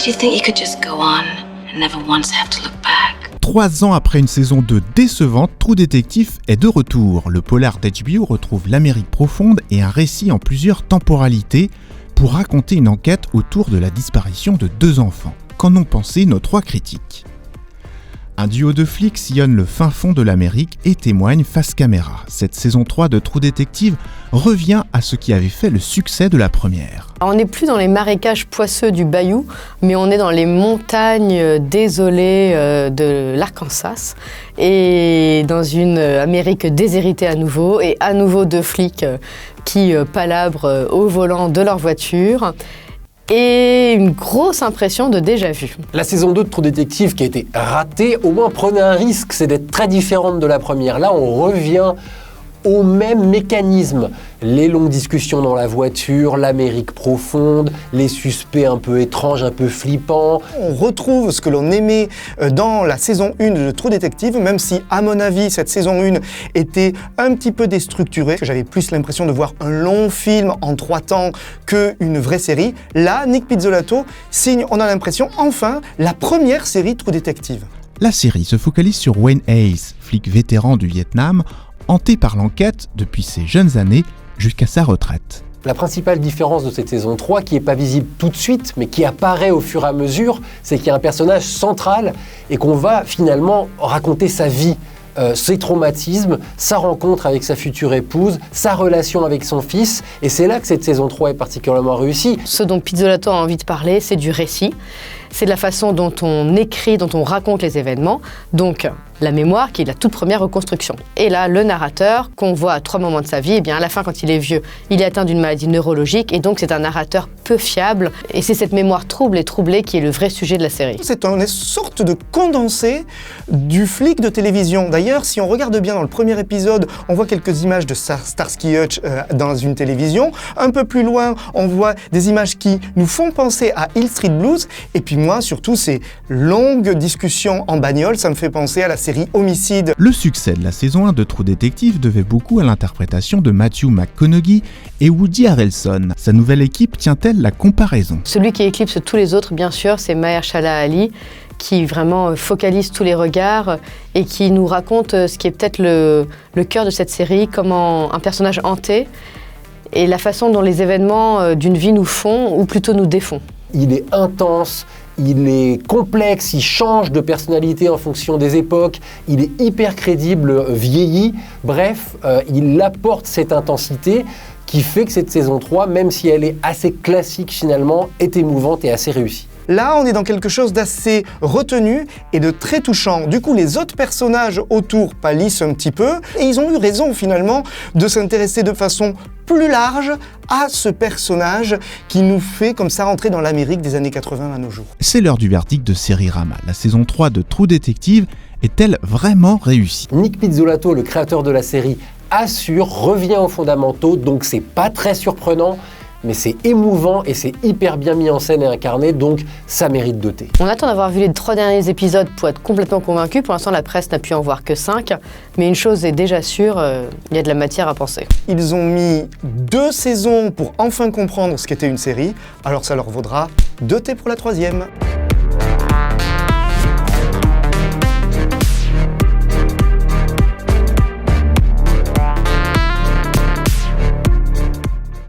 Do you think you could just go on and never once have to look back? 3 ans après une saison 2 décevante, True Detective est de retour. Le polar d'HBO retrouve l'Amérique profonde et un récit en plusieurs temporalités pour raconter une enquête autour de la disparition de 2 enfants. Qu'en ont pensé nos 3 critiques ? Un duo de flics sillonne le fin fond de l'Amérique et témoigne face caméra. Cette saison 3 de True Detective revient à ce qui avait fait le succès de la première. On n'est plus dans les marécages poisseux du bayou, mais on est dans les montagnes désolées de l'Arkansas et dans une Amérique déshéritée à nouveau, et à nouveau 2 flics qui palabrent au volant de leur voiture. Et une grosse impression de déjà-vu. La saison 2 de True Detective qui a été ratée, au moins prenait un risque, c'est d'être très différente de la première. Là, on revient au même mécanisme. Les longues discussions dans la voiture, l'Amérique profonde, les suspects un peu étranges, un peu flippants. On retrouve ce que l'on aimait dans la saison 1 de True Detective, même si, à mon avis, cette saison 1 était un petit peu déstructurée. J'avais plus l'impression de voir un long film en 3 temps qu'une vraie série. Là, Nick Pizzolatto signe, on a l'impression, enfin, la première série True Detective. La série se focalise sur Wayne Hayes, flic vétéran du Vietnam, hanté par l'enquête depuis ses jeunes années jusqu'à sa retraite. La principale différence de cette saison 3, qui n'est pas visible tout de suite, mais qui apparaît au fur et à mesure, c'est qu'il y a un personnage central et qu'on va finalement raconter sa vie, ses traumatismes, sa rencontre avec sa future épouse, sa relation avec son fils. Et c'est là que cette saison 3 est particulièrement réussie. Ce dont Pizzolatto a envie de parler, c'est du récit. C'est de la façon dont on écrit, dont on raconte les événements. Donc, la mémoire qui est la toute première reconstruction. Et là, le narrateur, qu'on voit à 3 moments de sa vie, eh bien à la fin, quand il est vieux, il est atteint d'une maladie neurologique et donc c'est un narrateur peu fiable. Et c'est cette mémoire trouble et troublée qui est le vrai sujet de la série. C'est une sorte de condensé du flic de télévision. D'ailleurs, si on regarde bien dans le premier épisode, on voit quelques images de Starsky Hutch dans une télévision. Un peu plus loin, on voit des images qui nous font penser à Hill Street Blues. Et puis moi, surtout, ces longues discussions en bagnole, ça me fait penser à la série Homicide. Le succès de la saison 1 de True Detective devait beaucoup à l'interprétation de Matthew McConaughey et Woody Harrelson. Sa nouvelle équipe tient-elle la comparaison ? Celui qui éclipse tous les autres, bien sûr, c'est Mahershala Ali, qui vraiment focalise tous les regards et qui nous raconte ce qui est peut-être le cœur de cette série, comment un personnage hanté et la façon dont les événements d'une vie nous font, ou plutôt nous défont. Il est intense, il est complexe, il change de personnalité en fonction des époques, il est hyper crédible, vieilli. Bref, il apporte cette intensité qui fait que cette saison 3, même si elle est assez classique finalement, est émouvante et assez réussie. Là, on est dans quelque chose d'assez retenu et de très touchant. Du coup, les autres personnages autour pâlissent un petit peu et ils ont eu raison finalement de s'intéresser de façon plus large à ce personnage qui nous fait comme ça rentrer dans l'Amérique des années 80 à nos jours. C'est l'heure du verdict de Sérirama. La saison 3 de True Detective est-elle vraiment réussie ? Nick Pizzolatto, le créateur de la série, assure, revient aux fondamentaux, donc c'est pas très surprenant. Mais c'est émouvant et c'est hyper bien mis en scène et incarné, donc ça mérite de thé. On attend d'avoir vu les 3 derniers épisodes pour être complètement convaincu. Pour l'instant, la presse n'a pu en voir que 5. Mais une chose est déjà sûre, il y a de la matière à penser. Ils ont mis 2 saisons pour enfin comprendre ce qu'était une série, alors ça leur vaudra 2 thés pour la 3e.